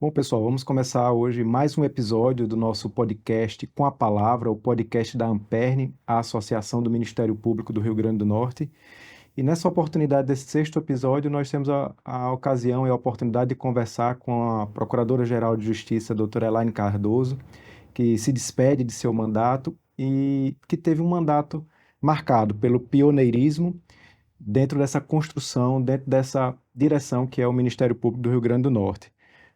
Bom, pessoal, vamos começar hoje mais um episódio do nosso podcast Com a Palavra, o podcast da Amperne, a Associação do Ministério Público do Rio Grande do Norte. E nessa oportunidade desse sexto episódio, nós temos a ocasião e a oportunidade de conversar com a Procuradora-Geral de Justiça, doutora Elaine Cardoso, que se despede de seu mandato e que teve um mandato marcado pelo pioneirismo dentro dessa construção, dentro dessa direção que é o Ministério Público do Rio Grande do Norte.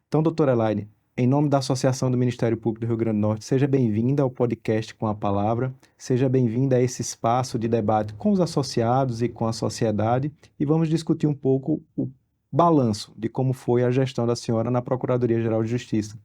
Então, doutora Elaine, em nome da Associação do Ministério Público do Rio Grande do Norte, seja bem-vinda ao podcast Com a Palavra, seja bem-vinda a esse espaço de debate com os associados e com a sociedade, e vamos discutir um pouco o balanço de como foi a gestão da senhora na Procuradoria-Geral de Justiça.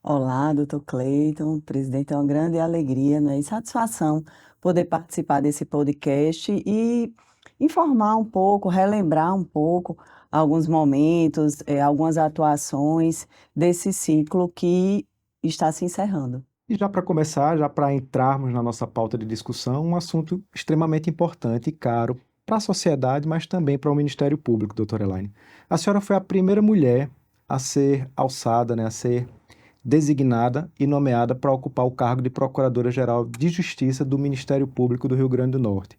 Olá, doutor Cleiton, presidente, é uma grande alegria, né, e satisfação poder participar desse podcast e informar um pouco, relembrar um pouco alguns momentos, algumas atuações desse ciclo que está se encerrando. E já para começar, já para entrarmos na nossa pauta de discussão, um assunto extremamente importante e caro para a sociedade, mas também para o Ministério Público, doutora Elaine. A senhora foi a primeira mulher a ser alçada, né, a ser designada e nomeada para ocupar o cargo de Procuradora-Geral de Justiça do Ministério Público do Rio Grande do Norte.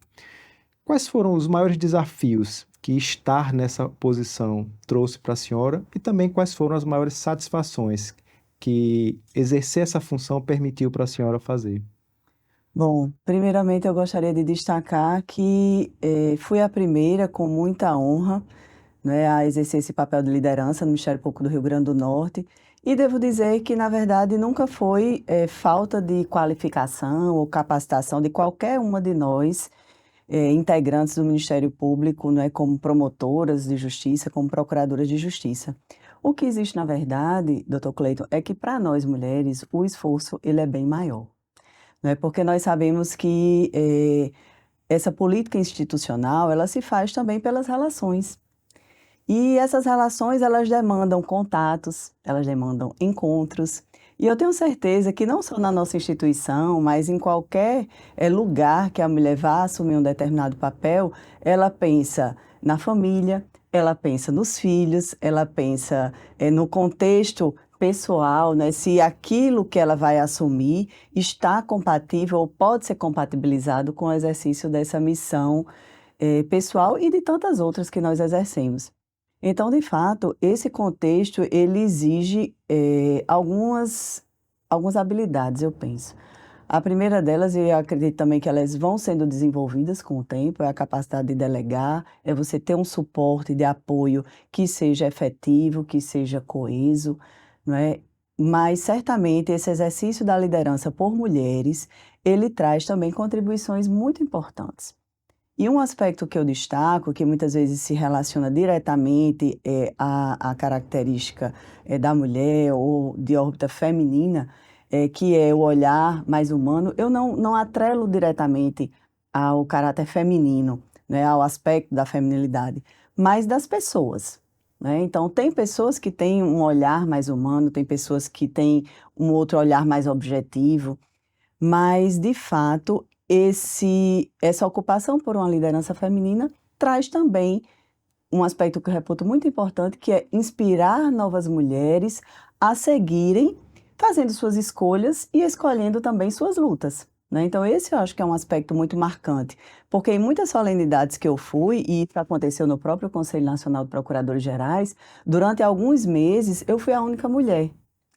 Quais foram os maiores desafios que estar nessa posição trouxe para a senhora e também quais foram as maiores satisfações que exercer essa função permitiu para a senhora fazer? Bom, primeiramente eu gostaria de destacar que fui a primeira, com muita honra, né, a exercer esse papel de liderança no Ministério Público do Rio Grande do Norte. E devo dizer que, na verdade, nunca foi falta de qualificação ou capacitação de qualquer uma de nós, integrantes do Ministério Público, né, como promotoras de justiça, como procuradoras de justiça. O que existe, na verdade, doutor Cleiton, é que para nós mulheres o esforço ele é bem maior, né, porque nós sabemos que essa política institucional ela se faz também pelas relações. E essas relações, elas demandam contatos, elas demandam encontros. E eu tenho certeza que não só na nossa instituição, mas em qualquer lugar que a mulher vá assumir um determinado papel, ela pensa na família, ela pensa nos filhos, ela pensa no contexto pessoal, né? Se aquilo que ela vai assumir está compatível ou pode ser compatibilizado com o exercício dessa missão pessoal e de tantas outras que nós exercemos. Então, de fato, esse contexto ele exige algumas habilidades, eu penso. A primeira delas, e eu acredito também que elas vão sendo desenvolvidas com o tempo, é a capacidade de delegar, é você ter um suporte de apoio que seja efetivo, que seja coeso, não é? Mas certamente esse exercício da liderança por mulheres, ele traz também contribuições muito importantes. E um aspecto que eu destaco, que muitas vezes se relaciona diretamente à característica da mulher ou de órbita feminina, que é o olhar mais humano, eu não atrelo diretamente ao caráter feminino, né, ao aspecto da feminilidade, mas das pessoas. Né? Então, tem pessoas que têm um olhar mais humano, tem pessoas que têm um outro olhar mais objetivo, mas, de fato, essa ocupação por uma liderança feminina traz também um aspecto que eu reputo muito importante, que é inspirar novas mulheres a seguirem fazendo suas escolhas e escolhendo também suas lutas. Né? Então, esse eu acho que é um aspecto muito marcante, porque em muitas solenidades que eu fui, e isso aconteceu no próprio Conselho Nacional de Procuradores Gerais, durante alguns meses eu fui a única mulher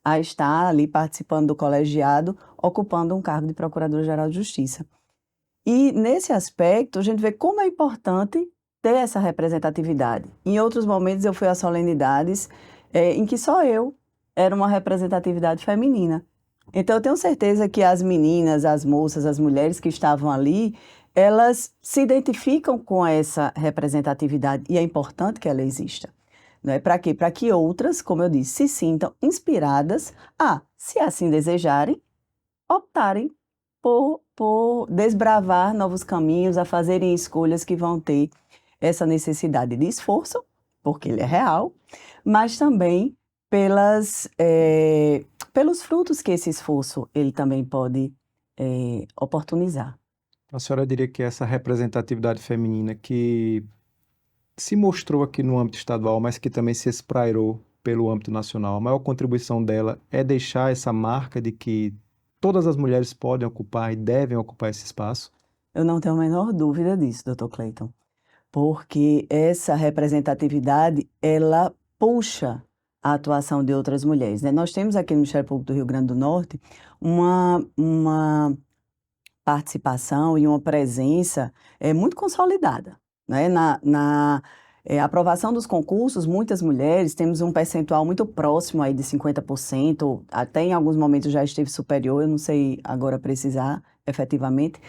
a estar ali participando do colegiado, ocupando um cargo de Procurador-Geral de Justiça. E nesse aspecto, a gente vê como é importante ter essa representatividade. Em outros momentos, eu fui a solenidades em que só eu era uma representatividade feminina. Então, eu tenho certeza que as meninas, as moças, as mulheres que estavam ali, elas se identificam com essa representatividade e é importante que ela exista. Não é para quê? Para que outras, como eu disse, se sintam inspiradas a, se assim desejarem, optarem por desbravar novos caminhos, a fazerem escolhas que vão ter essa necessidade de esforço, porque ele é real, mas também pelos frutos que esse esforço ele também pode oportunizar. A senhora diria que essa representatividade feminina que se mostrou aqui no âmbito estadual, mas que também se esprairou pelo âmbito nacional, a maior contribuição dela é deixar essa marca de que todas as mulheres podem ocupar e devem ocupar esse espaço? Eu não tenho a menor dúvida disso, doutor Cleiton, porque essa representatividade, ela puxa a atuação de outras mulheres, né? Nós temos aqui no Ministério Público do Rio Grande do Norte uma participação e uma presença muito consolidada, né? Na aprovação dos concursos, muitas mulheres, temos um percentual muito próximo aí de 50%, até em alguns momentos já esteve superior, eu não sei agora precisar efetivamente,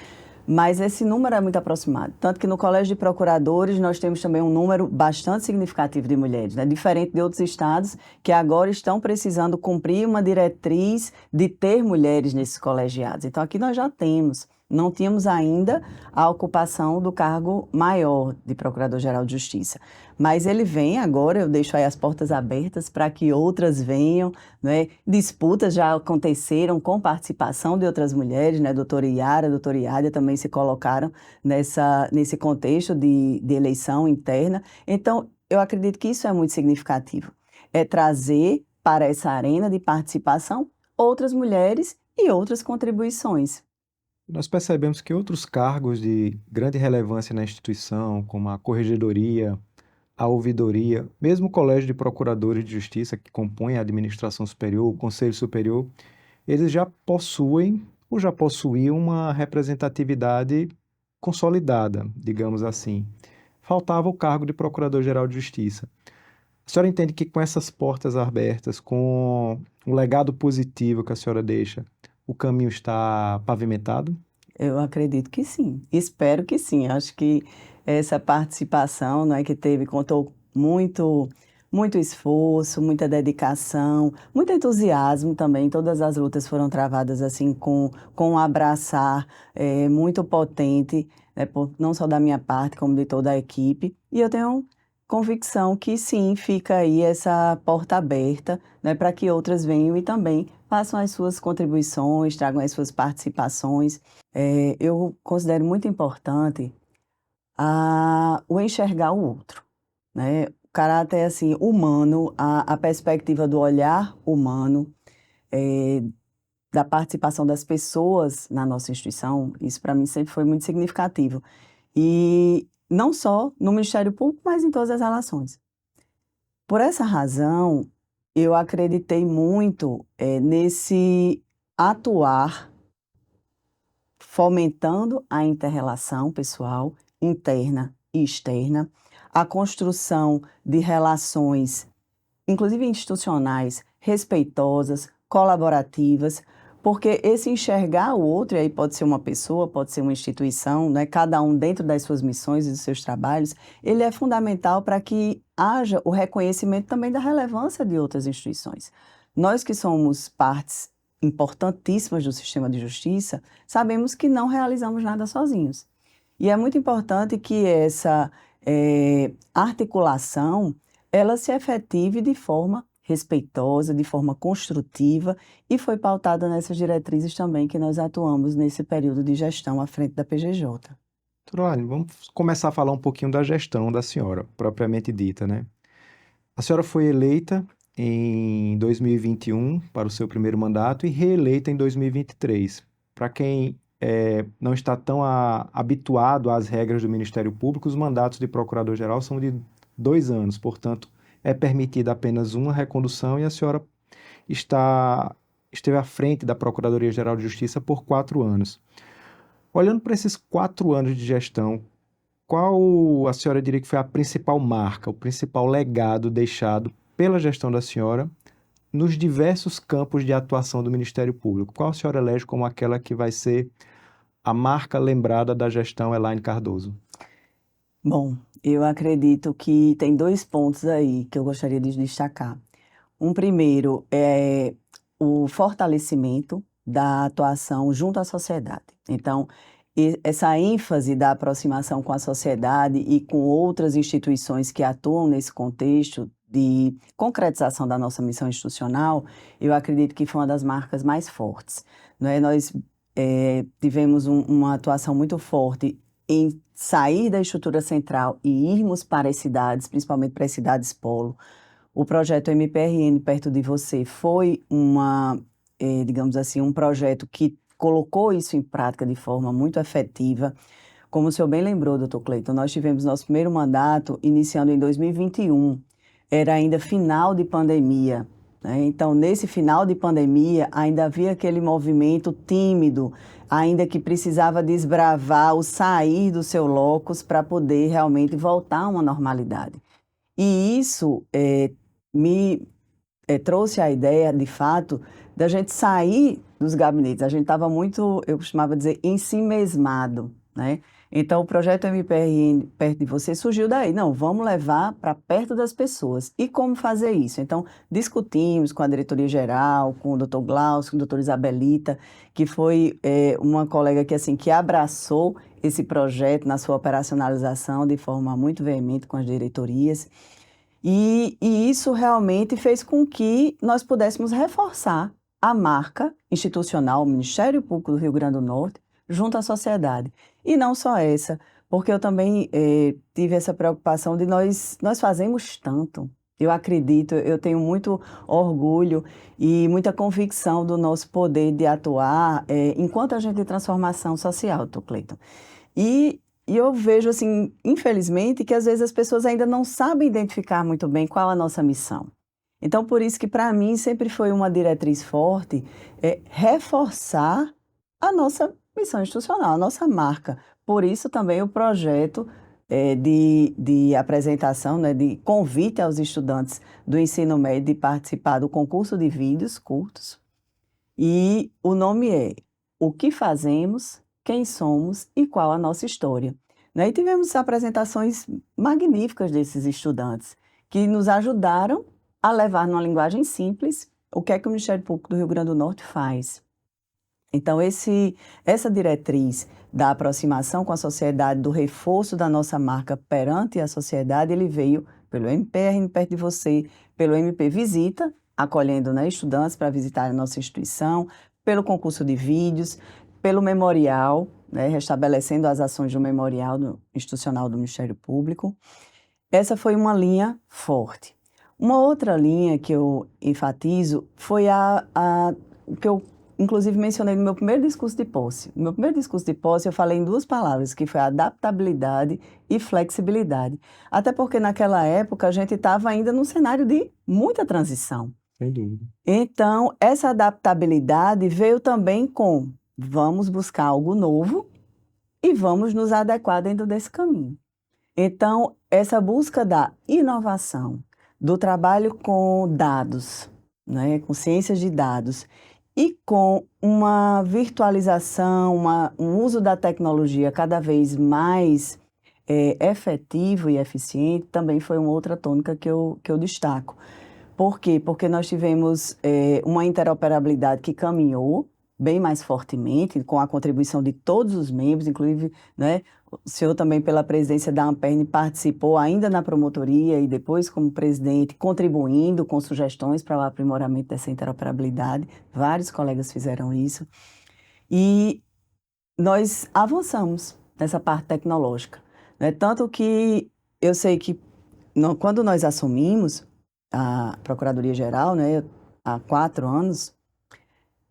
mas esse número é muito aproximado. Tanto que no Colégio de Procuradores nós temos também um número bastante significativo de mulheres, né? Diferente de outros estados que agora estão precisando cumprir uma diretriz de ter mulheres nesses colegiados. Então aqui nós já temos. Não tínhamos ainda a ocupação do cargo maior de Procurador-Geral de Justiça. Mas ele vem agora, eu deixo aí as portas abertas para que outras venham, né? Disputas já aconteceram com participação de outras mulheres, né? Doutora Iara, doutora Iádia também se colocaram nesse contexto de eleição interna. Então, eu acredito que isso é muito significativo. É trazer para essa arena de participação outras mulheres e outras contribuições. Nós percebemos que outros cargos de grande relevância na instituição, como a corregedoria, a ouvidoria, mesmo o Colégio de Procuradores de Justiça, que compõe a administração superior, o Conselho Superior, eles já possuem ou já possuíam uma representatividade consolidada, digamos assim. Faltava o cargo de Procurador-Geral de Justiça. A senhora entende que com essas portas abertas, com o legado positivo que a senhora deixa, o caminho está pavimentado? Eu acredito que sim, espero que sim. Acho que essa participação, não é, que teve, contou muito esforço, muita dedicação, muito entusiasmo também. Todas as lutas foram travadas assim com um abraçar muito potente, né, não só da minha parte, como de toda a equipe. E eu tenho convicção que sim, fica aí essa porta aberta, né, para que outras venham e também façam as suas contribuições, tragam as suas participações. Eu considero muito importante o enxergar o outro, né? O caráter assim, humano, a perspectiva do olhar humano, eh, da participação das pessoas na nossa instituição, isso para mim sempre foi muito significativo. E não só no Ministério Público, mas em todas as relações. Por essa razão, eu acreditei muito nesse atuar fomentando a inter-relação pessoal, interna e externa, a construção de relações, inclusive institucionais, respeitosas, colaborativas, porque esse enxergar o outro, e aí pode ser uma pessoa, pode ser uma instituição, né, cada um dentro das suas missões e dos seus trabalhos, ele é fundamental para que haja o reconhecimento também da relevância de outras instituições. Nós que somos partes importantíssimas do sistema de justiça, sabemos que não realizamos nada sozinhos. E é muito importante que essa articulação, ela se efetive de forma respeitosa, de forma construtiva, e foi pautada nessas diretrizes também que nós atuamos nesse período de gestão à frente da PGJ. Turane, vamos começar a falar um pouquinho da gestão da senhora, propriamente dita, né? A senhora foi eleita em 2021 para o seu primeiro mandato e reeleita em 2023. Para quem não está tão habituado às regras do Ministério Público, os mandatos de procurador-geral são de 2 anos, portanto, é permitida apenas uma recondução e a senhora esteve à frente da Procuradoria-Geral de Justiça por 4 anos. Olhando para esses 4 anos de gestão, qual a senhora diria que foi a principal marca, o principal legado deixado pela gestão da senhora nos diversos campos de atuação do Ministério Público? Qual a senhora elege como aquela que vai ser a marca lembrada da gestão Elaine Cardoso? Bom, eu acredito que tem 2 pontos aí que eu gostaria de destacar. Um primeiro é o fortalecimento da atuação junto à sociedade. Então, essa ênfase da aproximação com a sociedade e com outras instituições que atuam nesse contexto de concretização da nossa missão institucional, eu acredito que foi uma das marcas mais fortes, né? Nós tivemos uma atuação muito forte em sair da estrutura central e irmos para as cidades, principalmente para as cidades polo, O projeto MPRN Perto de Você foi digamos assim, um projeto que colocou isso em prática de forma muito efetiva. Como o senhor bem lembrou, doutor Cleiton, nós tivemos nosso primeiro mandato iniciando em 2021. Era ainda final de pandemia, né? Então, nesse final de pandemia, ainda havia aquele movimento tímido, ainda que precisava desbravar o sair do seu locus para poder realmente voltar a uma normalidade. E isso me trouxe a ideia, de fato, da gente sair dos gabinetes. A gente estava muito, eu costumava dizer, ensimesmado, né? Então, o projeto MPRN Perto de Você surgiu daí. Não, vamos levar para perto das pessoas. E como fazer isso? Então, discutimos com a diretoria-geral, com o doutor Glaucio, com a doutora Isabelita, que foi uma colega que, assim, que abraçou esse projeto na sua operacionalização de forma muito veemente com as diretorias. E isso realmente fez com que nós pudéssemos reforçar a marca institucional, o Ministério Público do Rio Grande do Norte, junto à sociedade. E não só essa, porque eu também tive essa preocupação de nós fazemos tanto. Eu acredito, eu tenho muito orgulho e muita convicção do nosso poder de atuar enquanto agente de transformação social, doutor Cleiton. E eu vejo, assim, infelizmente, que às vezes as pessoas ainda não sabem identificar muito bem qual a nossa missão. Então, por isso que para mim sempre foi uma diretriz forte reforçar a nossa missão institucional, a nossa marca. Por isso também o projeto de apresentação, né, de convite aos estudantes do ensino médio de participar do concurso de vídeos curtos. E o nome é O que Fazemos, Quem Somos e Qual a Nossa História. Né? E tivemos apresentações magníficas desses estudantes, que nos ajudaram a levar numa linguagem simples o que é que o Ministério Público do Rio Grande do Norte faz. Então, essa diretriz da aproximação com a sociedade, do reforço da nossa marca perante a sociedade, ele veio pelo MPRN Perto de Você, pelo MP Visita, acolhendo, né, estudantes para visitar a nossa instituição, pelo concurso de vídeos, pelo memorial, né, restabelecendo as ações do memorial institucional do Ministério Público. Essa foi uma linha forte. Uma outra linha que eu enfatizo foi o que eu, inclusive, mencionei no meu primeiro discurso de posse. No meu primeiro discurso de posse, eu falei em duas palavras, que foi adaptabilidade e flexibilidade. Até porque, naquela época, a gente estava ainda num cenário de muita transição. Sem dúvida. Então, essa adaptabilidade veio também com vamos buscar algo novo e vamos nos adequar dentro desse caminho. Então, essa busca da inovação, do trabalho com dados, né, com ciências de dados, e com uma virtualização, um uso da tecnologia cada vez mais efetivo e eficiente, também foi uma outra tônica que eu destaco. Por quê? Porque nós tivemos uma interoperabilidade que caminhou bem mais fortemente, com a contribuição de todos os membros, inclusive, né, o senhor também, pela presidência da AMPERN, participou ainda na promotoria e depois como presidente, contribuindo com sugestões para o aprimoramento dessa interoperabilidade. Vários colegas fizeram isso. E nós avançamos nessa parte tecnológica, né? Tanto que eu sei que quando nós assumimos a Procuradoria-Geral, né, há 4 anos,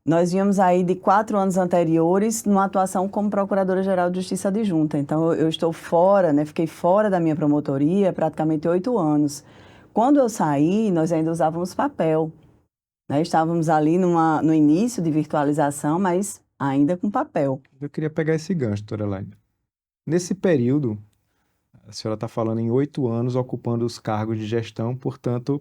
nós vínhamos aí de 4 anos anteriores numa atuação como Procuradora-Geral de Justiça Adjunta. Então, eu estou fora, né, fiquei fora da minha promotoria praticamente 8 anos. Quando eu saí, nós ainda usávamos papel, né? Estávamos ali no início de virtualização, mas ainda com papel. Eu queria pegar esse gancho, doutora Elaine. Nesse período, a senhora está falando em 8 anos ocupando os cargos de gestão, portanto,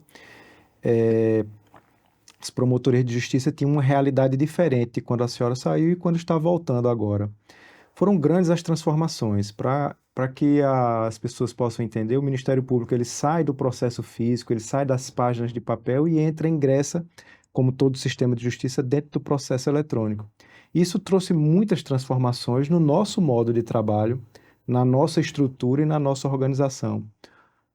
as promotorias de justiça tinham uma realidade diferente quando a senhora saiu e quando está voltando agora. Foram grandes as transformações. Para que as pessoas possam entender, o Ministério Público ele sai do processo físico, ele sai das páginas de papel e ingressa, como todo o sistema de justiça, dentro do processo eletrônico. Isso trouxe muitas transformações no nosso modo de trabalho, na nossa estrutura e na nossa organização.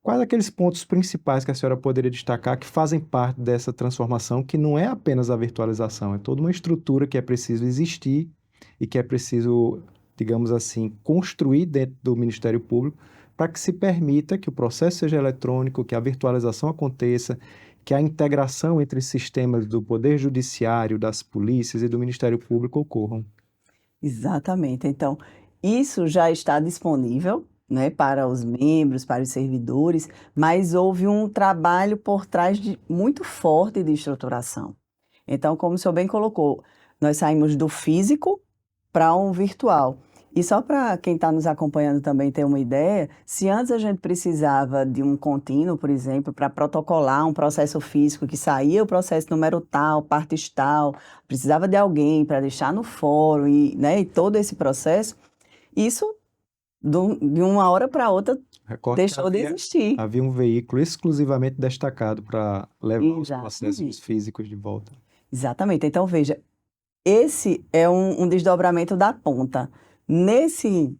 Quais aqueles pontos principais que a senhora poderia destacar que fazem parte dessa transformação, que não é apenas a virtualização, é toda uma estrutura que é preciso existir e que é preciso, digamos assim, construir dentro do Ministério Público para que se permita que o processo seja eletrônico, que a virtualização aconteça, que a integração entre sistemas do Poder Judiciário, das polícias e do Ministério Público ocorram. Exatamente. Então, isso já está disponível, né, para os membros, para os servidores, mas houve um trabalho por trás muito forte de estruturação. Então, como o senhor bem colocou, nós saímos do físico para um virtual. E só para quem está nos acompanhando também ter uma ideia, se antes a gente precisava de um contínuo, por exemplo, para protocolar um processo físico que saía o processo número tal, partes tal, precisava de alguém para deixar no fórum e, né, e todo esse processo, isso de uma hora para outra Recordo que deixou de existir. havia um veículo exclusivamente destacado para levar os processos Exatamente. físicos de volta. Exatamente. Então, veja, esse é um desdobramento da ponta. Nesse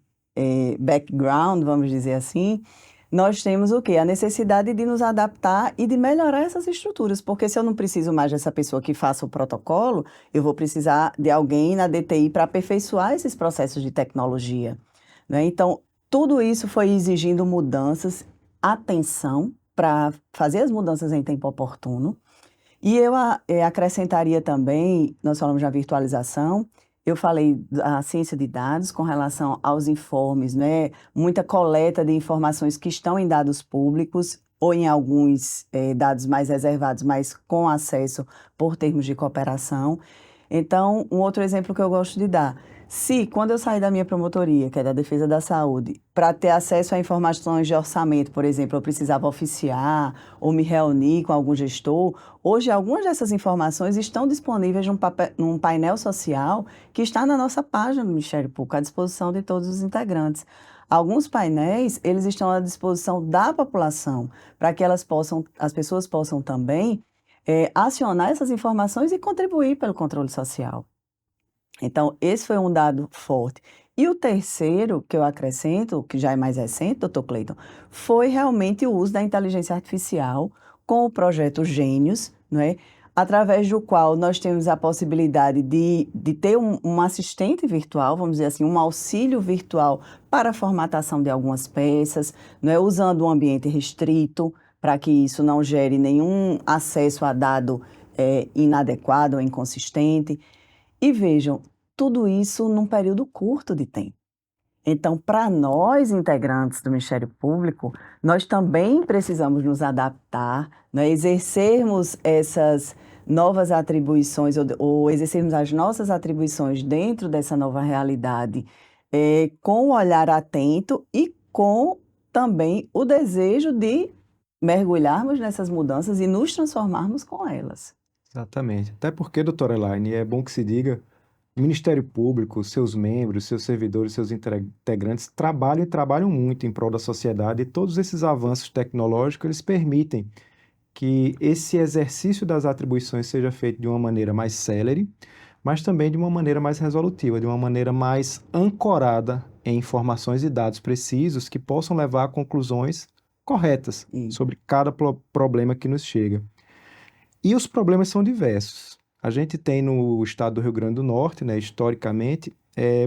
background, vamos dizer assim, nós temos o quê? A necessidade de nos adaptar e de melhorar essas estruturas, porque se eu não preciso mais dessa pessoa que faça o protocolo, eu vou precisar de alguém na DTI para aperfeiçoar esses processos de tecnologia, né? Então, tudo isso foi exigindo mudanças, atenção para fazer as mudanças em tempo oportuno. E eu acrescentaria também, nós falamos da virtualização, eu falei da ciência de dados com relação aos informes, né? Muita coleta de informações que estão em dados públicos ou em alguns dados mais reservados, mas com acesso por termos de cooperação. Então, um outro exemplo que eu gosto de dar. Se, quando eu saí da minha promotoria, que é da Defesa da Saúde, para ter acesso a informações de orçamento, por exemplo, eu precisava oficiar ou me reunir com algum gestor, hoje algumas dessas informações estão disponíveis num painel social que está na nossa página do Ministério Público, à disposição de todos os integrantes. Alguns painéis, eles estão à disposição da população, para que as pessoas possam também acionar essas informações e contribuir pelo controle social. Então, esse foi um dado forte. E o terceiro que eu acrescento, que já é mais recente, doutor Cleiton, foi realmente o uso da inteligência artificial com o projeto Gênios, né, através do qual nós temos a possibilidade de ter um assistente virtual, vamos dizer assim, um auxílio virtual para a formatação de algumas peças, né, usando um ambiente restrito, para que isso não gere nenhum acesso a dado inadequado ou inconsistente. E vejam, tudo isso num período curto de tempo. Então, para nós, integrantes do Ministério Público, nós também precisamos nos adaptar, né, exercermos essas novas atribuições ou exercermos as nossas atribuições dentro dessa nova realidade, com o olhar atento e com também o desejo de mergulharmos nessas mudanças e nos transformarmos com elas. Exatamente. Até porque, doutora Elaine, é bom que se diga, o Ministério Público, seus membros, seus servidores, seus integrantes trabalham e trabalham muito em prol da sociedade e todos esses avanços tecnológicos, eles permitem que esse exercício das atribuições seja feito de uma maneira mais célere, mas também de uma maneira mais resolutiva, de uma maneira mais ancorada em informações e dados precisos que possam levar a conclusões corretas sobre cada problema que nos chega. E os problemas são diversos. A gente tem no estado do Rio Grande do Norte, né, historicamente,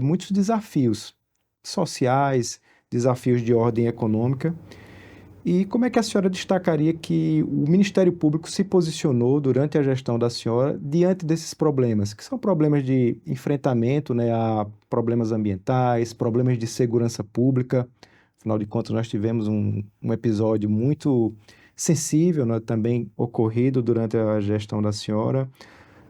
muitos desafios sociais, desafios de ordem econômica. E como é que a senhora destacaria que o Ministério Público se posicionou durante a gestão da senhora diante desses problemas, que são problemas de enfrentamento, né, a problemas ambientais, problemas de segurança pública? Afinal de contas, nós tivemos um episódio muito sensível, né, também ocorrido durante a gestão da senhora,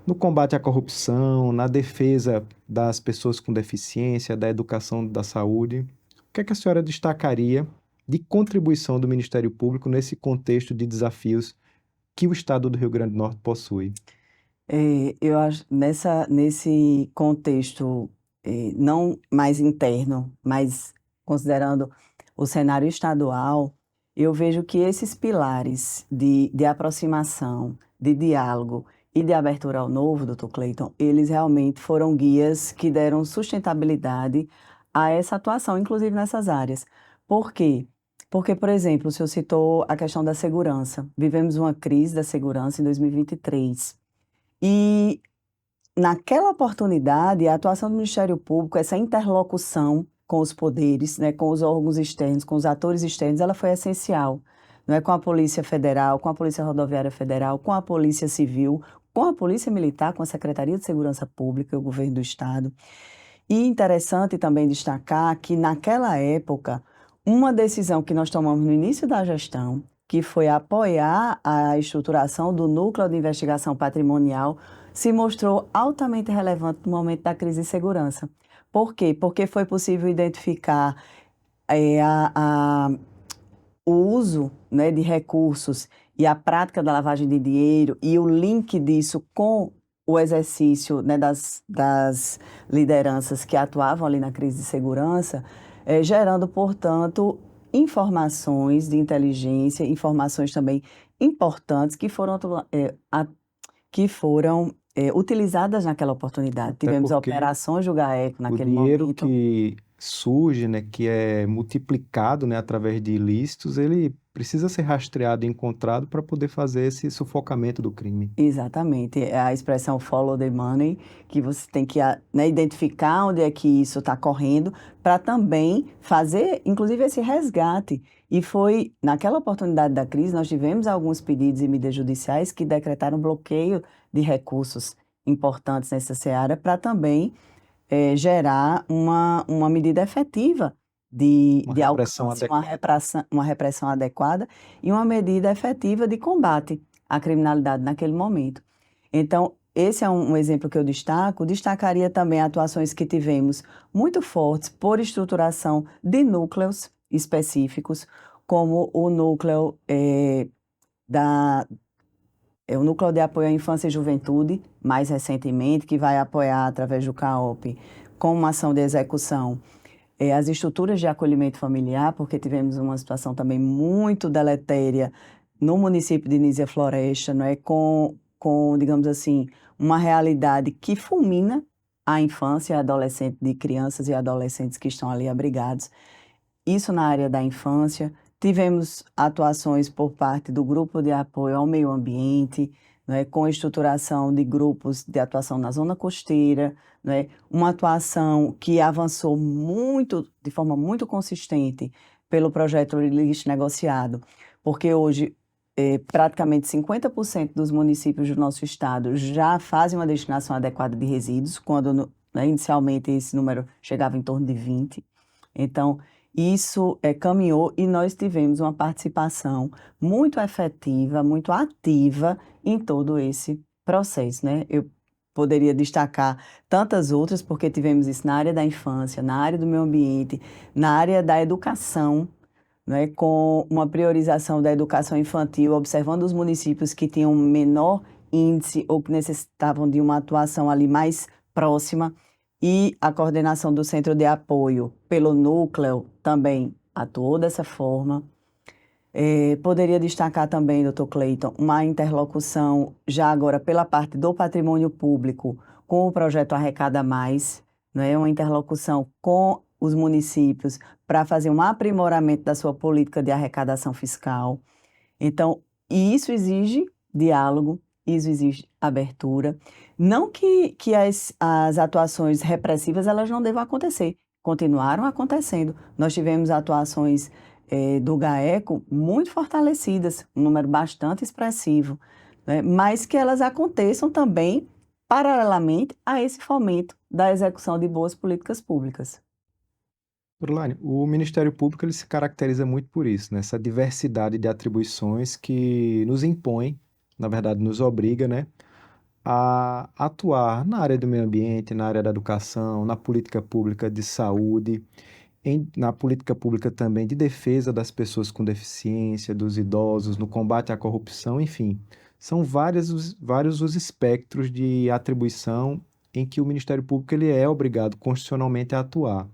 no combate à corrupção, na defesa das pessoas com deficiência, da educação, da saúde. O que é que a senhora destacaria de contribuição do Ministério Público nesse contexto de desafios que o Estado do Rio Grande do Norte possui? Eu acho nesse contexto não mais interno, mas considerando o cenário estadual, eu vejo que esses pilares de aproximação, de diálogo e de abertura ao novo, doutor Cleiton, eles realmente foram guias que deram sustentabilidade a essa atuação, inclusive nessas áreas. Por quê? Porque, por exemplo, o senhor citou a questão da segurança. Vivemos uma crise da segurança em 2023. E naquela oportunidade, a atuação do Ministério Público, essa interlocução, com os poderes, né, com os órgãos externos, com os atores externos, ela foi essencial, não é? Com a Polícia Federal, com a Polícia Rodoviária Federal, com a Polícia Civil, com a Polícia Militar, com a Secretaria de Segurança Pública e o Governo do Estado. E interessante também destacar que, naquela época, uma decisão que nós tomamos no início da gestão, que foi apoiar a estruturação do Núcleo de Investigação Patrimonial, se mostrou altamente relevante no momento da crise de segurança. Por quê? Porque foi possível identificar eh, a, a- o uso, né, de recursos e a prática da lavagem de dinheiro e o link disso com o exercício, né, das lideranças que atuavam ali na crise de segurança, gerando, portanto, informações de inteligência, informações também importantes que foram utilizadas naquela oportunidade. Até Tivemos porque operações do GAECO o naquele dinheiro momento. que surge, né, que é multiplicado, né, através de ilícitos, ele precisa ser rastreado e encontrado para poder fazer esse sufocamento do crime. Exatamente, é a expressão follow the money, que você tem que, né, identificar onde é que isso está correndo, para também fazer, inclusive, esse resgate. E foi, naquela oportunidade da crise, nós tivemos alguns pedidos e medidas judiciais que decretaram bloqueio de recursos importantes nessa seara, para também gerar uma medida efetiva Uma de repressão alcance, adequada. uma repressão adequada e uma medida efetiva de combate à criminalidade naquele momento. Então, esse é um exemplo que eu destaco. Destacaria também atuações que tivemos muito fortes por estruturação de núcleos específicos, como o núcleo da o Núcleo de Apoio à Infância e Juventude, mais recentemente, que vai apoiar, através do CAOP, com uma ação de execução, as estruturas de acolhimento familiar, porque tivemos uma situação também muito deletéria no município de Nísia Floresta, não é? Digamos assim, uma realidade que fulmina a infância e a adolescente de crianças e adolescentes que estão ali abrigados. Isso na área da infância. Tivemos atuações por parte do Grupo de Apoio ao Meio Ambiente, né, com estruturação de grupos de atuação na zona costeira, né, uma atuação que avançou muito, de forma muito consistente, pelo projeto Lixo Negociado, porque hoje praticamente 50% dos municípios do nosso estado já fazem uma destinação adequada de resíduos, quando né, inicialmente esse número chegava em torno de 20%. Então, isso caminhou e nós tivemos uma participação muito efetiva, muito ativa em todo esse processo, né? Eu poderia destacar tantas outras, porque tivemos isso na área da infância, na área do meio ambiente, na área da educação, né? Com uma priorização da educação infantil, observando os municípios que tinham menor índice ou que necessitavam de uma atuação ali mais próxima e a coordenação do centro de apoio pelo núcleo também atuou dessa forma. Poderia destacar também, doutor Cleiton, uma interlocução já agora pela parte do patrimônio público com o projeto Arrecada Mais, né? Uma interlocução com os municípios para fazer um aprimoramento da sua política de arrecadação fiscal. Então, e isso exige diálogo, isso exige abertura. Não que as atuações repressivas elas não devam acontecer, continuaram acontecendo. Nós tivemos atuações do GAECO muito fortalecidas, um número bastante expressivo, né? Mas que elas aconteçam também paralelamente a esse fomento da execução de boas políticas públicas. Orlane, o Ministério Público ele se caracteriza muito por isso, né? Essa diversidade de atribuições que nos impõe, na verdade, nos obriga, né, a atuar na área do meio ambiente, na área da educação, na política pública de saúde, na política pública também de defesa das pessoas com deficiência, dos idosos, no combate à corrupção, enfim. São vários os espectros de atribuição em que o Ministério Público ele é obrigado constitucionalmente a atuar.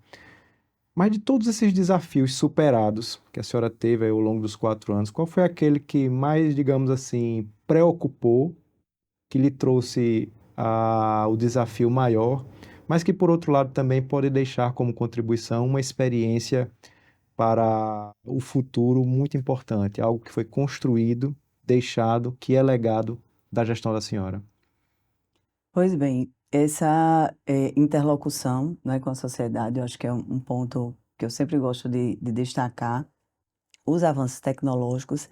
Mas de todos esses desafios superados que a senhora teve aí ao longo dos 4 anos, qual foi aquele que mais, digamos assim, preocupou, que lhe trouxe o desafio maior, mas que, por outro lado, também pode deixar como contribuição uma experiência para o futuro muito importante, algo que foi construído, deixado, que é legado da gestão da senhora? Pois bem, essa interlocução, né, com a sociedade, eu acho que é um ponto que eu sempre gosto de destacar, os avanços tecnológicos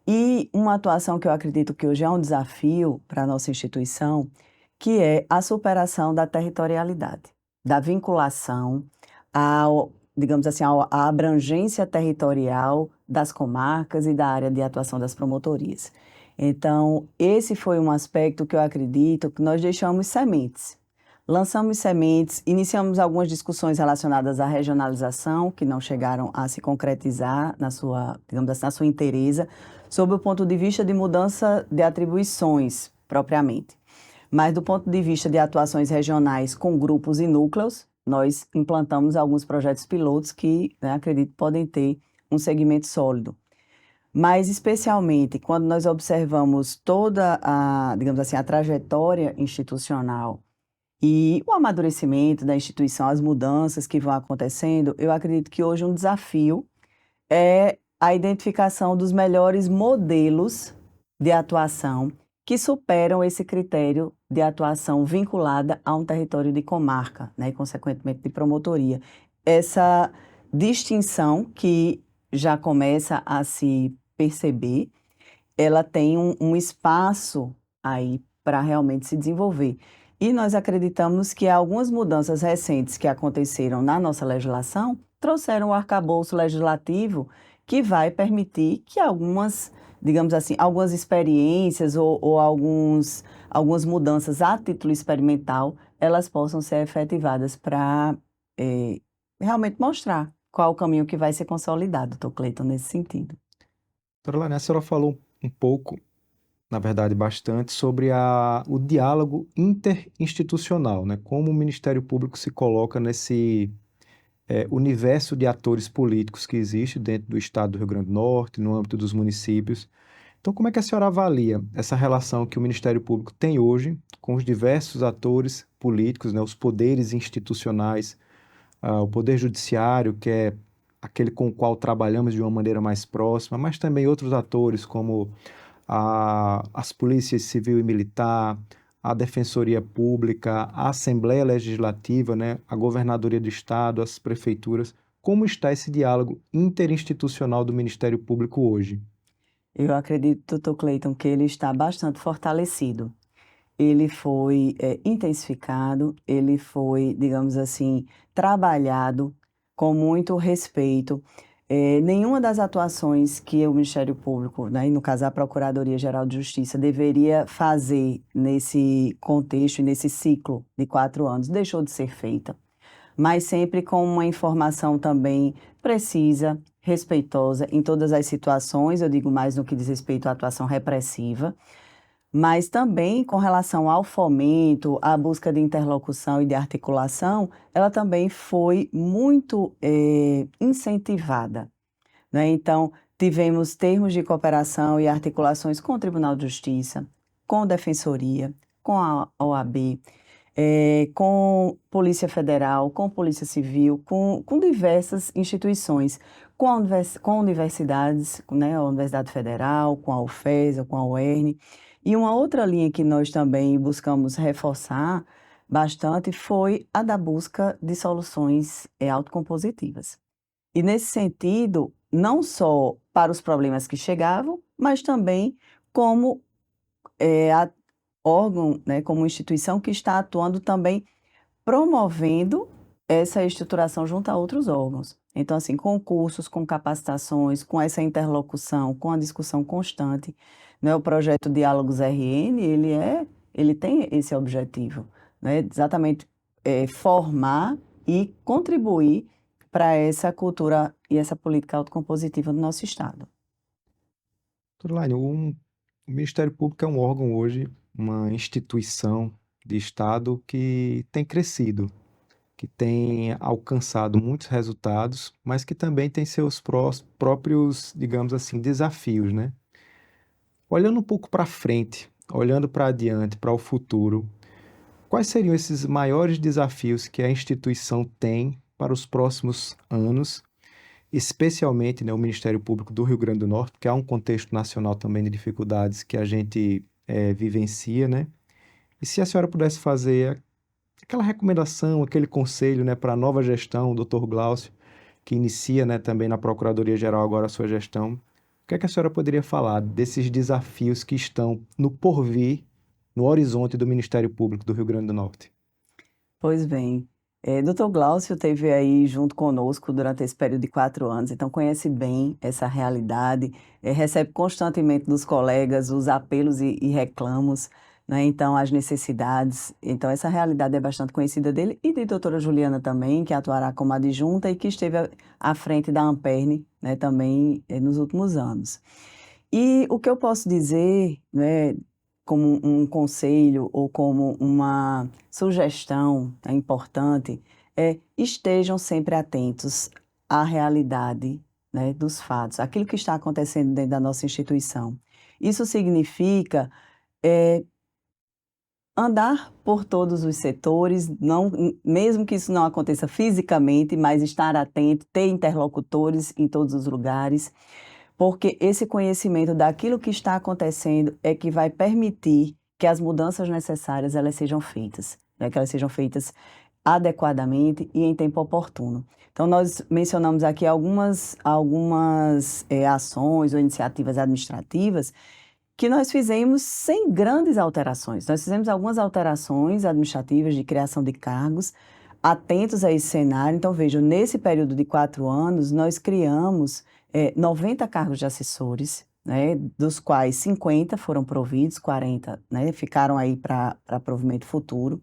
e uma atuação que eu acredito que hoje é um desafio para a nossa instituição, que é a superação da territorialidade, da vinculação ao, digamos assim, à abrangência territorial das comarcas e da área de atuação das promotorias. Então, esse foi um aspecto que eu acredito que nós deixamos sementes. Lançamos sementes, iniciamos algumas discussões relacionadas à regionalização, que não chegaram a se concretizar na sua, digamos assim, na sua inteireza, sob o ponto de vista de mudança de atribuições, propriamente. Mas do ponto de vista de atuações regionais com grupos e núcleos, nós implantamos alguns projetos pilotos que, né, acredito, podem ter um segmento sólido. Mas, especialmente, quando nós observamos toda a, digamos assim, a trajetória institucional e o amadurecimento da instituição, as mudanças que vão acontecendo, eu acredito que hoje um desafio é a identificação dos melhores modelos de atuação que superam esse critério de atuação vinculada a um território de comarca, né, e, consequentemente, de promotoria. Essa distinção que já começa a se perceber, ela tem um espaço aí para realmente se desenvolver. E nós acreditamos que algumas mudanças recentes que aconteceram na nossa legislação trouxeram o arcabouço legislativo que vai permitir que algumas, digamos assim, algumas experiências ou algumas mudanças a título experimental, elas possam ser efetivadas para realmente mostrar qual o caminho que vai ser consolidado, doutor Cleiton, nesse sentido. Doutora Laiane, a senhora falou um pouco, na verdade bastante, sobre o diálogo interinstitucional, né? Como o Ministério Público se coloca nesse universo de atores políticos que existe dentro do estado do Rio Grande do Norte, no âmbito dos municípios. Então, como é que a senhora avalia essa relação que o Ministério Público tem hoje com os diversos atores políticos, né? Os poderes institucionais, o Poder Judiciário, que é aquele com o qual trabalhamos de uma maneira mais próxima, mas também outros atores como as polícias civil e militar, a Defensoria Pública, a Assembleia Legislativa, né, a Governadoria do Estado, as prefeituras. Como está esse diálogo interinstitucional do Ministério Público hoje? Eu acredito, doutor Cleiton, que ele está bastante fortalecido. Ele foi intensificado, ele foi, digamos assim, trabalhado com muito respeito. Nenhuma das atuações que o Ministério Público, né, e no caso a Procuradoria-Geral de Justiça, deveria fazer nesse contexto e nesse ciclo de 4 anos, deixou de ser feita, mas sempre com uma informação também precisa, respeitosa em todas as situações, eu digo mais no que diz respeito à atuação repressiva, mas também com relação ao fomento, à busca de interlocução e de articulação, ela também foi muito incentivada, né? Então, tivemos termos de cooperação e articulações com o Tribunal de Justiça, com a Defensoria, com a OAB, com Polícia Federal, com Polícia Civil, com diversas instituições, com universidades, né, a Universidade Federal, com a UFES, com a UERN. E uma outra linha que nós também buscamos reforçar bastante foi a da busca de soluções autocompositivas. E nesse sentido, não só para os problemas que chegavam, mas também como a órgão, né, como instituição que está atuando também promovendo essa estruturação junto a outros órgãos. Então, assim, com cursos, com capacitações, com essa interlocução, com a discussão constante, né, o projeto Diálogos RN, ele tem esse objetivo, né, exatamente formar e contribuir para essa cultura e essa política autocompositiva do nosso Estado. Doutora Laine, o Ministério Público é um órgão hoje, uma instituição de Estado que tem crescido, que tem alcançado muitos resultados, mas que também tem seus próprios, digamos assim, desafios, né? Olhando um pouco para frente, olhando para adiante, para o futuro, quais seriam esses maiores desafios que a instituição tem para os próximos anos, especialmente, né, o Ministério Público do Rio Grande do Norte, porque há um contexto nacional também de dificuldades que a gente vivencia, né? E se a senhora pudesse fazer aquela recomendação, aquele conselho, né, para a nova gestão, o Dr. Glaucio, que inicia, né, também na Procuradoria-Geral agora a sua gestão. O que é que a senhora poderia falar desses desafios que estão no porvir, no horizonte do Ministério Público do Rio Grande do Norte? Pois bem, Dr. Glaucio esteve aí junto conosco durante esse período de 4 anos, então conhece bem essa realidade, recebe constantemente dos colegas os apelos e reclamos, né, então as necessidades, então essa realidade é bastante conhecida dele e de doutora Juliana também, que atuará como adjunta e que esteve à frente da Amperne, né, também nos últimos anos. E o que eu posso dizer, né, como um conselho ou como uma sugestão, né, importante, estejam sempre atentos à realidade, né, dos fatos, aquilo que está acontecendo dentro da nossa instituição. Isso significa andar por todos os setores, não, mesmo que isso não aconteça fisicamente, mas estar atento, ter interlocutores em todos os lugares, porque esse conhecimento daquilo que está acontecendo é que vai permitir que as mudanças necessárias elas sejam feitas, né? Que elas sejam feitas adequadamente e em tempo oportuno. Então, nós mencionamos aqui algumas ações ou iniciativas administrativas que nós fizemos sem grandes alterações. Nós fizemos algumas alterações administrativas de criação de cargos, atentos a esse cenário. Então, vejam, nesse período de 4 anos, nós criamos 90 cargos de assessores, né, dos quais 50 foram providos, 40, né, ficaram aí para provimento futuro.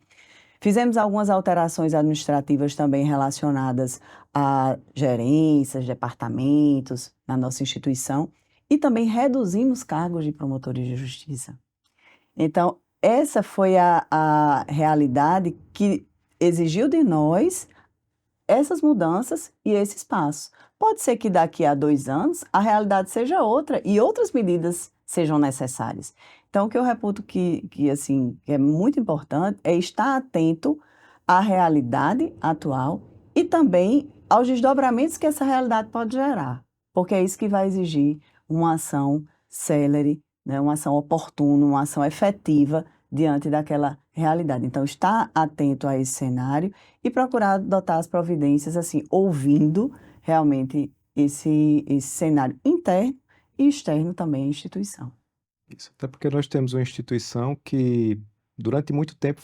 Fizemos algumas alterações administrativas também relacionadas a gerências, departamentos na nossa instituição e também reduzimos cargos de promotores de justiça. Então, essa foi a realidade que exigiu de nós essas mudanças e esse espaço. Pode ser que daqui a 2 anos a realidade seja outra e outras medidas sejam necessárias. Então, o que eu reputo assim, que é muito importante é estar atento à realidade atual e também aos desdobramentos que essa realidade pode gerar, porque é isso que vai exigir uma ação célere, né, uma ação oportuna, uma ação efetiva diante daquela realidade. Então, estar atento a esse cenário e procurar adotar as providências, assim, ouvindo realmente esse cenário interno e externo também à instituição. Isso, até porque nós temos uma instituição que, durante muito tempo,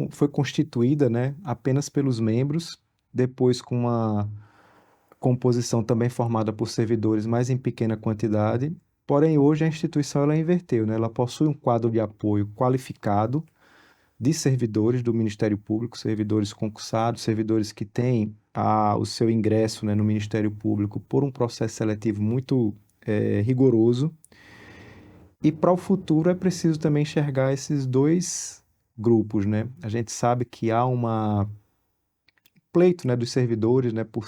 foi constituída, né, apenas pelos membros, depois com uma composição também formada por servidores, mas em pequena quantidade. Porém, hoje a instituição ela inverteu, né? Ela possui um quadro de apoio qualificado de servidores do Ministério Público, servidores concursados, servidores que têm o seu ingresso, né, no Ministério Público por um processo seletivo muito rigoroso. E para o futuro é preciso também enxergar esses dois grupos, né? A gente sabe que há pleito, né, dos servidores, né, por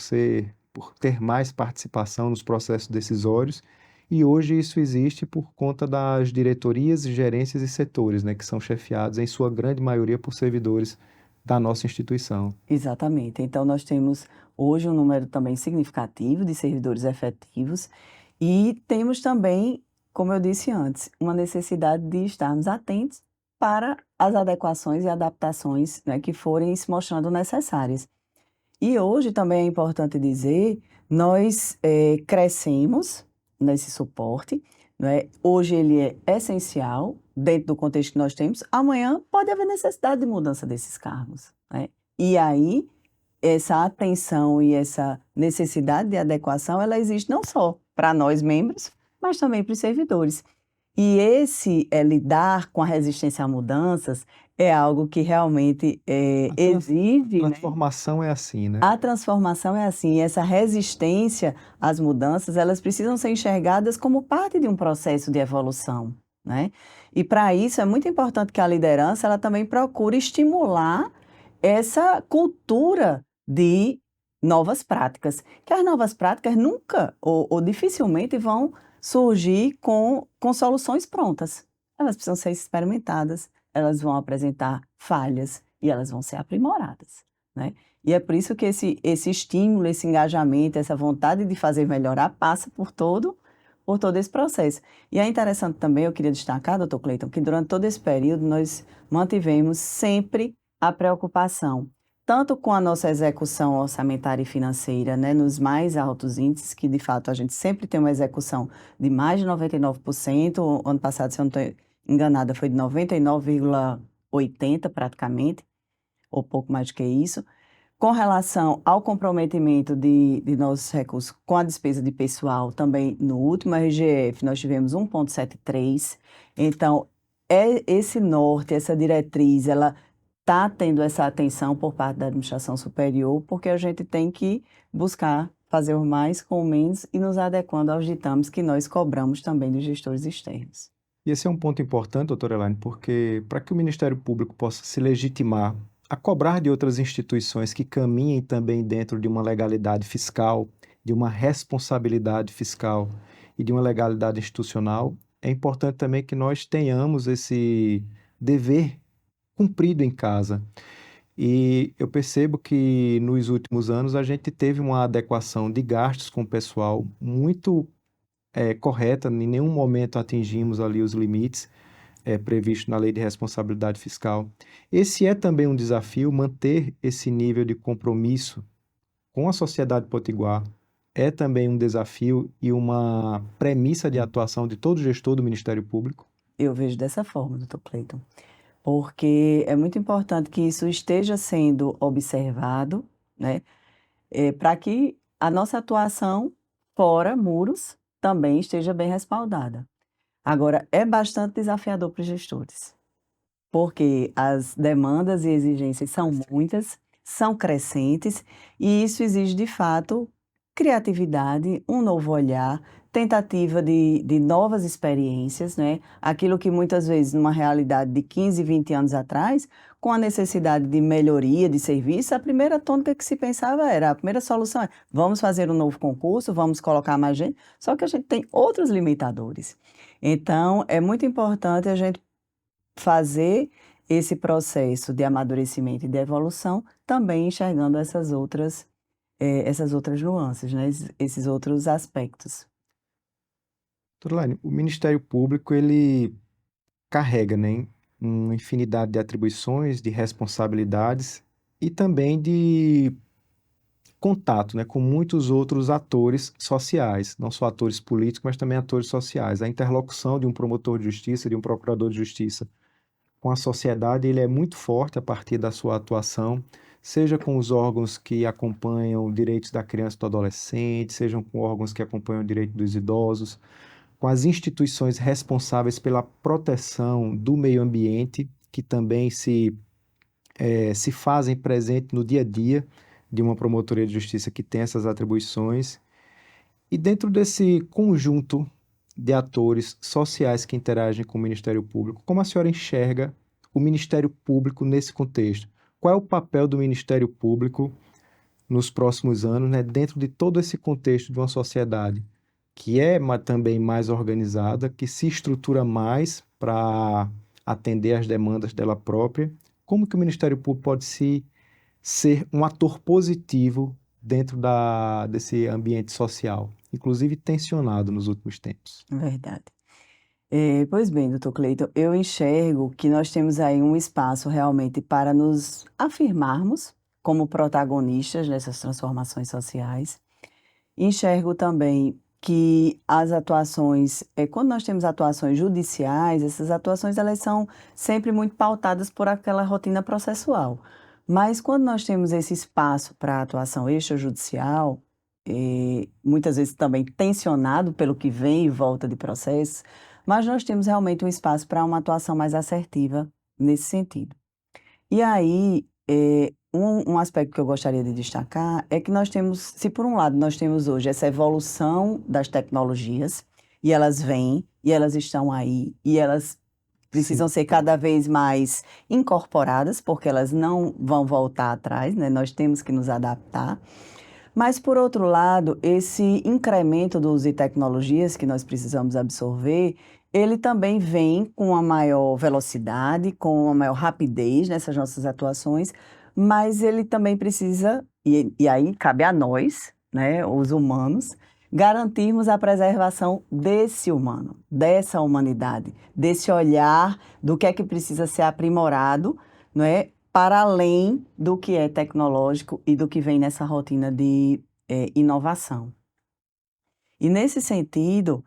ter mais participação nos processos decisórios, e hoje isso existe por conta das diretorias, gerências e setores, né, que são chefiados em sua grande maioria por servidores da nossa instituição. Exatamente. Então, nós temos hoje um número também significativo de servidores efetivos e temos também, como eu disse antes, uma necessidade de estarmos atentos para as adequações e adaptações, né, que forem se mostrando necessárias. E hoje também é importante dizer, nós crescemos nesse suporte, né? Hoje ele é essencial dentro do contexto que nós temos, amanhã pode haver necessidade de mudança desses cargos, né? E aí, essa atenção e essa necessidade de adequação, ela existe não só para nós membros, mas também para os servidores. E esse lidar com a resistência a mudanças é algo que realmente exige, A né? transformação é assim, né? A transformação é assim, e essa resistência às mudanças, elas precisam ser enxergadas como parte de um processo de evolução, né? E para isso é muito importante que a liderança, ela também procure estimular essa cultura de novas práticas, que as novas práticas nunca ou dificilmente vão surgir com soluções prontas. Elas precisam ser experimentadas, elas vão apresentar falhas e elas vão ser aprimoradas, né? E é por isso que esse estímulo, esse engajamento, essa vontade de fazer melhorar passa por todo esse processo. E é interessante também, eu queria destacar, doutor Cleiton, que durante todo esse período nós mantivemos sempre a preocupação tanto com a nossa execução orçamentária e financeira, né, nos mais altos índices, que de fato a gente sempre tem uma execução de mais de 99%, o ano passado, se eu não estou enganada, foi de 99,80% praticamente, ou pouco mais do que isso. Com relação ao comprometimento de nossos recursos com a despesa de pessoal, também no último RGF nós tivemos 1,73. Então, esse norte, essa diretriz, ela está tendo essa atenção por parte da administração superior, porque a gente tem que buscar fazer o mais com o menos e nos adequando aos ditames que nós cobramos também dos gestores externos. E esse é um ponto importante, doutora Elaine, porque para que o Ministério Público possa se legitimar a cobrar de outras instituições que caminhem também dentro de uma legalidade fiscal, de uma responsabilidade fiscal e de uma legalidade institucional, é importante também que nós tenhamos esse dever cumprido em casa. E eu percebo que nos últimos anos a gente teve uma adequação de gastos com o pessoal muito correta, em nenhum momento atingimos ali os limites previstos na Lei de Responsabilidade Fiscal. Esse é também um desafio, manter esse nível de compromisso com a sociedade potiguar é também um desafio e uma premissa de atuação de todo gestor do Ministério Público. Eu vejo dessa forma, doutor Cleiton, porque é muito importante que isso esteja sendo observado, né, para que a nossa atuação fora muros também esteja bem respaldada. Agora, é bastante desafiador para os gestores, porque as demandas e exigências são muitas, são crescentes, e isso exige, de fato, criatividade, um novo olhar, tentativa de novas experiências, né? Aquilo que muitas vezes, numa realidade de 15, 20 anos atrás, com a necessidade de melhoria de serviço, a primeira tônica que se pensava era, a primeira solução é, vamos fazer um novo concurso, vamos colocar mais gente, só que a gente tem outros limitadores. Então, é muito importante a gente fazer esse processo de amadurecimento e de evolução, também enxergando essas outras nuances, né? Esses outros aspectos. Doutora Elaine, o Ministério Público, ele carrega, né, uma infinidade de atribuições, de responsabilidades e também de contato, né, com muitos outros atores sociais, não só atores políticos, mas também atores sociais. A interlocução de um promotor de justiça, de um procurador de justiça com a sociedade, ele é muito forte a partir da sua atuação, seja com os órgãos que acompanham direitos da criança e do adolescente, sejam com órgãos que acompanham o direito dos idosos, com as instituições responsáveis pela proteção do meio ambiente, que também se fazem presente no dia a dia de uma promotoria de justiça que tem essas atribuições. E dentro desse conjunto de atores sociais que interagem com o Ministério Público, como a senhora enxerga o Ministério Público nesse contexto? Qual é o papel do Ministério Público nos próximos anos, né, dentro de todo esse contexto de uma sociedade que é também mais organizada, que se estrutura mais para atender às demandas dela própria? Como que o Ministério Público pode ser um ator positivo dentro desse ambiente social, inclusive tensionado nos últimos tempos? Verdade. Pois bem, doutor Cleiton, eu enxergo que nós temos aí um espaço realmente para nos afirmarmos como protagonistas nessas transformações sociais. Enxergo também que as atuações, quando nós temos atuações judiciais, essas atuações elas são sempre muito pautadas por aquela rotina processual. Mas quando nós temos esse espaço para a atuação extrajudicial, muitas vezes também tensionado pelo que vem e volta de processos, mas nós temos realmente um espaço para uma atuação mais assertiva nesse sentido. E aí, um aspecto que eu gostaria de destacar é que nós temos, se por um lado nós temos hoje essa evolução das tecnologias, e elas vêm, e elas estão aí, e elas precisam ser cada vez mais incorporadas, porque elas não vão voltar atrás, né? Nós temos que nos adaptar. Mas, por outro lado, esse incremento do uso de tecnologias que nós precisamos absorver, ele também vem com uma maior velocidade, com uma maior rapidez nessas nossas atuações, mas ele também precisa, e aí cabe a nós, né, os humanos, garantirmos a preservação desse humano, dessa humanidade, desse olhar do que é que precisa ser aprimorado, não é? para além do que é tecnológico e do que vem nessa rotina de inovação. E nesse sentido,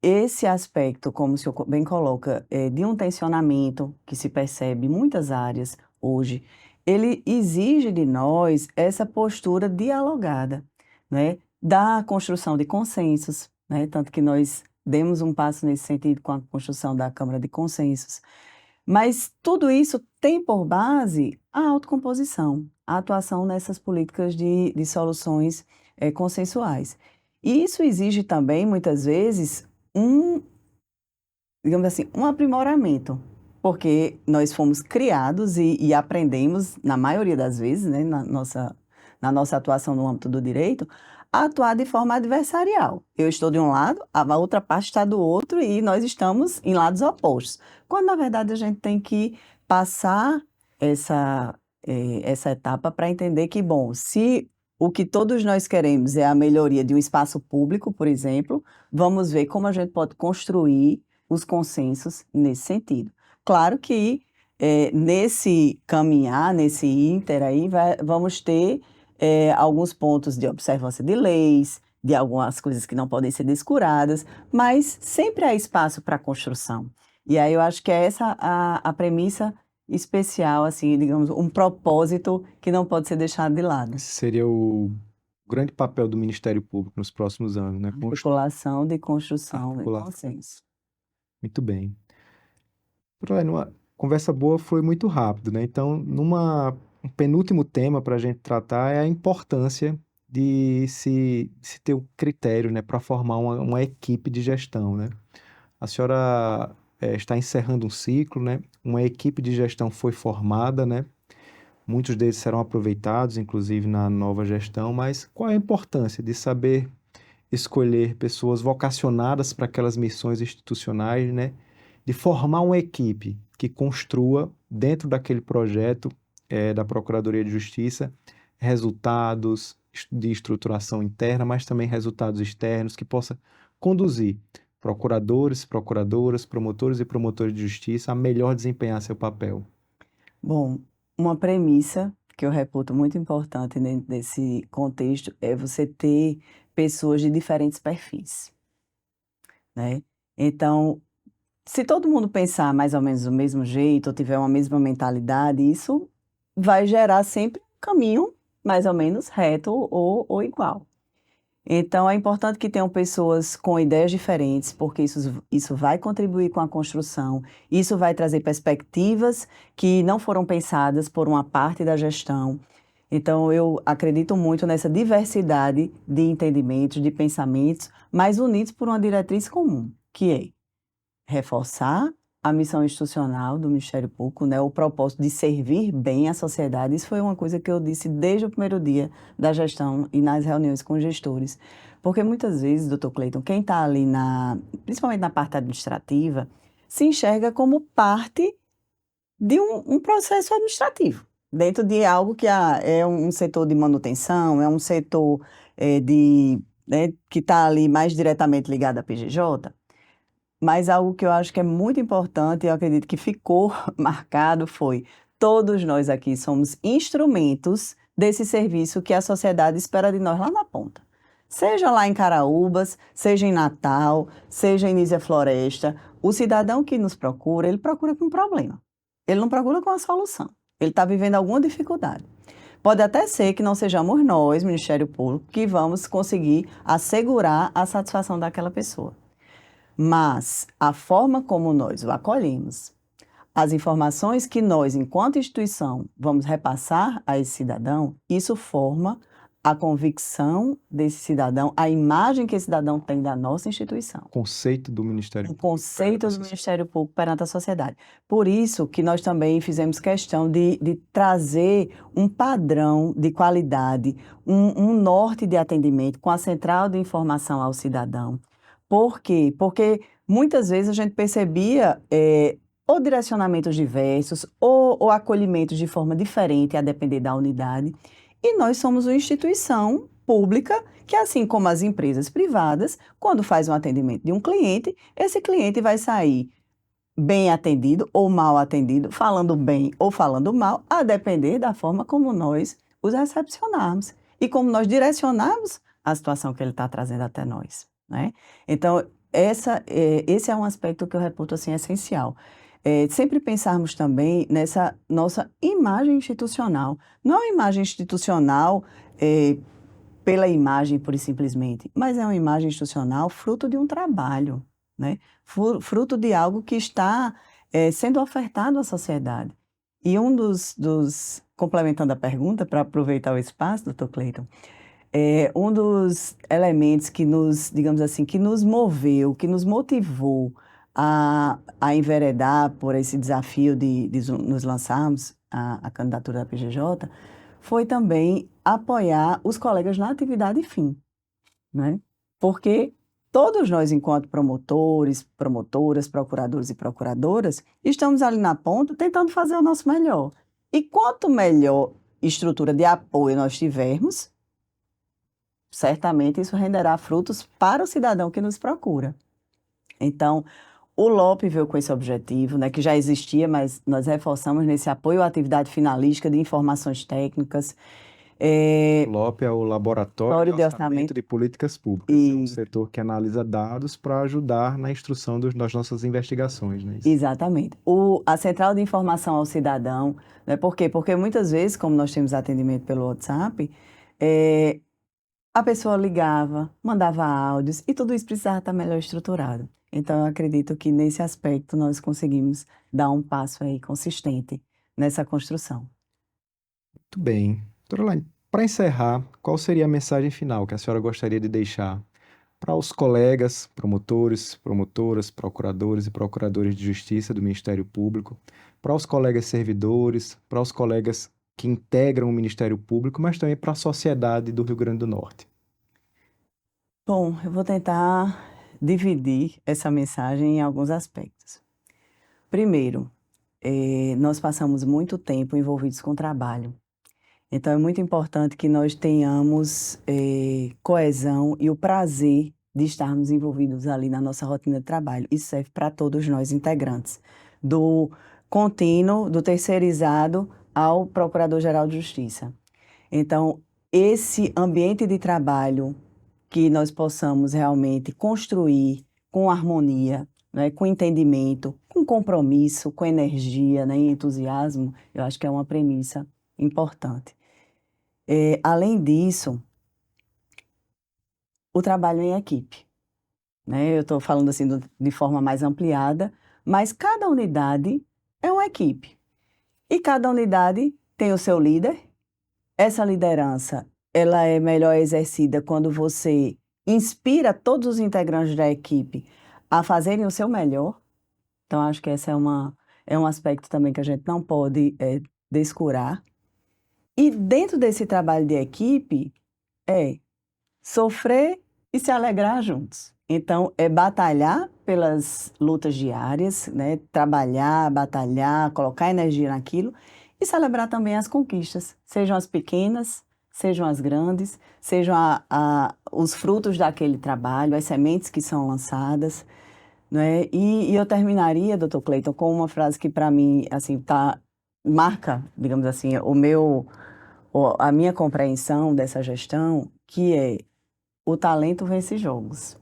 esse aspecto, como o senhor bem coloca, de um tensionamento que se percebe em muitas áreas hoje, ele exige de nós essa postura dialogada, né, da construção de consensos, né, tanto que nós demos um passo nesse sentido com a construção da Câmara de Consensos. Mas tudo isso tem por base a autocomposição, a atuação nessas políticas de soluções consensuais. E isso exige também, muitas vezes, digamos assim, um aprimoramento, porque nós fomos criados e aprendemos, na maioria das vezes, né, na nossa atuação no âmbito do direito, a atuar de forma adversarial. Eu estou de um lado, a outra parte está do outro e nós estamos em lados opostos. Quando, na verdade, a gente tem que passar essa etapa para entender que, bom, se o que todos nós queremos é a melhoria de um espaço público, por exemplo, vamos ver como a gente pode construir os consensos nesse sentido. Claro que nesse caminhar, nesse ínter aí, vamos ter alguns pontos de observância de leis, de algumas coisas que não podem ser descuradas, mas sempre há espaço para construção. E aí eu acho que é essa a premissa especial, assim, digamos, um propósito que não pode ser deixado de lado. Esse seria o grande papel do Ministério Público nos próximos anos, né? Articulação de construção de Articular. consenso. Muito bem. Numa conversa boa foi muito rápido, né? Então, um penúltimo tema para a gente tratar é a importância de se ter um critério, né, para formar uma equipe de gestão, né? A senhora está encerrando um ciclo, né? Uma equipe de gestão foi formada, né? Muitos deles serão aproveitados, inclusive, na nova gestão, mas qual é a importância de saber escolher pessoas vocacionadas para aquelas missões institucionais, né? De formar uma equipe que construa, dentro daquele projeto da Procuradoria de Justiça, resultados de estruturação interna, mas também resultados externos, que possa conduzir procuradores, procuradoras, promotores e promotores de justiça a melhor desempenhar seu papel. Bom, uma premissa que eu reputo muito importante dentro desse contexto é você ter pessoas de diferentes perfis, né? Então, se todo mundo pensar mais ou menos do mesmo jeito, ou tiver uma mesma mentalidade, isso vai gerar sempre um caminho mais ou menos reto ou igual. Então, é importante que tenham pessoas com ideias diferentes, porque isso vai contribuir com a construção, isso vai trazer perspectivas que não foram pensadas por uma parte da gestão. Então, eu acredito muito nessa diversidade de entendimentos, de pensamentos, mas unidos por uma diretriz comum, que é reforçar a missão institucional do Ministério Público, né, o propósito de servir bem a sociedade. Isso foi uma coisa que eu disse desde o primeiro dia da gestão e nas reuniões com os gestores. Porque muitas vezes, doutor Cleiton, quem está ali, principalmente na parte administrativa, se enxerga como parte de um processo administrativo, dentro de algo que é um setor de manutenção, é um setor que está ali mais diretamente ligado à PGJ. Mas algo que eu acho que é muito importante, e eu acredito que ficou marcado, foi: todos nós aqui somos instrumentos desse serviço que a sociedade espera de nós lá na ponta. Seja lá em Caraúbas, seja em Natal, seja em Nísia Floresta, o cidadão que nos procura, ele procura com um problema. Ele não procura com a solução. Ele está vivendo alguma dificuldade. Pode até ser que não sejamos nós, Ministério Público, que vamos conseguir assegurar a satisfação daquela pessoa. Mas a forma como nós o acolhemos, as informações que nós, enquanto instituição, vamos repassar a esse cidadão, isso forma a convicção desse cidadão, a imagem que esse cidadão tem da nossa instituição. O conceito do Ministério Público. O conceito do Ministério Público perante a sociedade. Por isso que nós também fizemos questão de trazer um padrão de qualidade, um norte de atendimento com a central de informação ao cidadão. Por quê? Porque muitas vezes a gente percebia ou direcionamentos diversos ou acolhimentos de forma diferente, a depender da unidade. E nós somos uma instituição pública que, assim como as empresas privadas, quando faz um atendimento de um cliente, esse cliente vai sair bem atendido ou mal atendido, falando bem ou falando mal, a depender da forma como nós os recepcionarmos e como nós direcionarmos a situação que ele está trazendo até nós, né? Então, esse é um aspecto que eu reputo assim essencial. Sempre pensarmos também nessa nossa imagem institucional. Não é uma imagem institucional pela imagem, pura e simplesmente, mas é uma imagem institucional fruto de um trabalho, né? Fruto de algo que está sendo ofertado à sociedade. E complementando a pergunta, para aproveitar o espaço, doutor Cleiton, um dos elementos que nos, digamos assim, que nos moveu, que nos motivou a enveredar por esse desafio de nos lançarmos a candidatura da PGJ, foi também apoiar os colegas na atividade fim, né? Porque todos nós, enquanto promotores, promotoras, procuradores e procuradoras, estamos ali na ponta tentando fazer o nosso melhor. E quanto melhor estrutura de apoio nós tivermos, certamente isso renderá frutos para o cidadão que nos procura. Então, o LOP veio com esse objetivo, né, que já existia, mas nós reforçamos nesse apoio à atividade finalística de informações técnicas. O LOP é o Laboratório de Laboratório de Orçamento Orçamento de Políticas Públicas. É um e setor que analisa dados para ajudar na instrução das nossas investigações, né? exatamente. A central de informação ao cidadão, né? Por quê? Porque muitas vezes, como nós temos atendimento pelo WhatsApp, a pessoa ligava, mandava áudios e tudo isso precisava estar melhor estruturado. Então, eu acredito que nesse aspecto nós conseguimos dar um passo aí consistente nessa construção. Muito bem. Doutora Elaine, para encerrar, qual seria a mensagem final que a senhora gostaria de deixar para os colegas, promotores, promotoras, procuradores e procuradores de justiça do Ministério Público, para os colegas servidores, para os colegas que integram o Ministério Público, mas também para a sociedade do Rio Grande do Norte? Bom, eu vou tentar dividir essa mensagem em alguns aspectos. Primeiro, nós passamos muito tempo envolvidos com trabalho. Então, é muito importante que nós tenhamos coesão e o prazer de estarmos envolvidos ali na nossa rotina de trabalho. Isso serve para todos nós integrantes, do contínuo, do terceirizado ao Procurador-Geral de Justiça. Então, esse ambiente de trabalho que nós possamos realmente construir com harmonia, né, com entendimento, com compromisso, com energia, né, e entusiasmo, eu acho que é uma premissa importante. Além disso, o trabalho em equipe, né? Eu estou falando assim de forma mais ampliada, mas cada unidade é uma equipe. E cada unidade tem o seu líder. Essa liderança, ela é melhor exercida quando você inspira todos os integrantes da equipe a fazerem o seu melhor. Então, acho que esse é um aspecto também que a gente não pode descurar. E dentro desse trabalho de equipe, sofrer e se alegrar juntos. Então, é batalhar pelas lutas diárias, né? Trabalhar, batalhar, colocar energia naquilo e celebrar também as conquistas, sejam as pequenas, sejam as grandes, sejam os frutos daquele trabalho, as sementes que são lançadas, né? E eu terminaria, doutor Cleiton, com uma frase que para mim, assim, marca, digamos assim, a minha compreensão dessa gestão, que é: o talento vence jogos,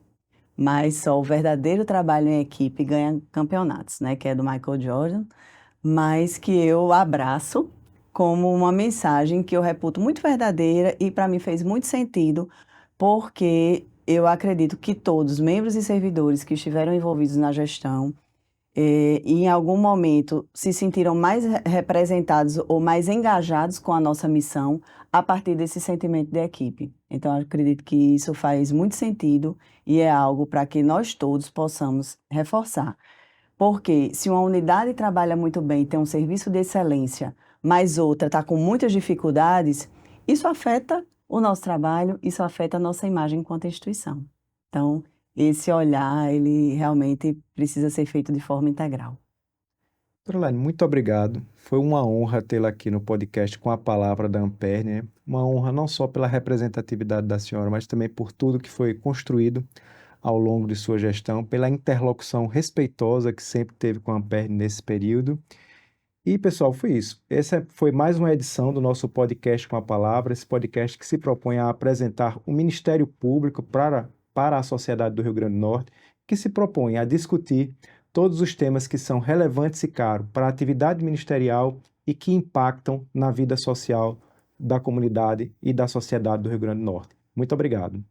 mas só o verdadeiro trabalho em equipe ganha campeonatos, né? Que é do Michael Jordan, mas que eu abraço como uma mensagem que eu reputo muito verdadeira e para mim fez muito sentido, porque eu acredito que todos, membros e servidores que estiveram envolvidos na gestão, e em algum momento se sentiram mais representados ou mais engajados com a nossa missão a partir desse sentimento de equipe. Então, eu acredito que isso faz muito sentido e é algo para que nós todos possamos reforçar. Porque se uma unidade trabalha muito bem, tem um serviço de excelência, mas outra está com muitas dificuldades, isso afeta o nosso trabalho, isso afeta a nossa imagem enquanto instituição. Então, esse olhar, ele realmente precisa ser feito de forma integral. Doutora Elaine, muito obrigado. Foi uma honra tê-la aqui no podcast com a palavra da Ampere, né? Uma honra não só pela representatividade da senhora, mas também por tudo que foi construído ao longo de sua gestão, pela interlocução respeitosa que sempre teve com a Amperne nesse período. E, pessoal, foi isso. Essa foi mais uma edição do nosso podcast com a palavra, esse podcast que se propõe a apresentar o Ministério Público para a sociedade do Rio Grande do Norte, que se propõe a discutir todos os temas que são relevantes e caros para a atividade ministerial e que impactam na vida social da comunidade e da sociedade do Rio Grande do Norte. Muito obrigado.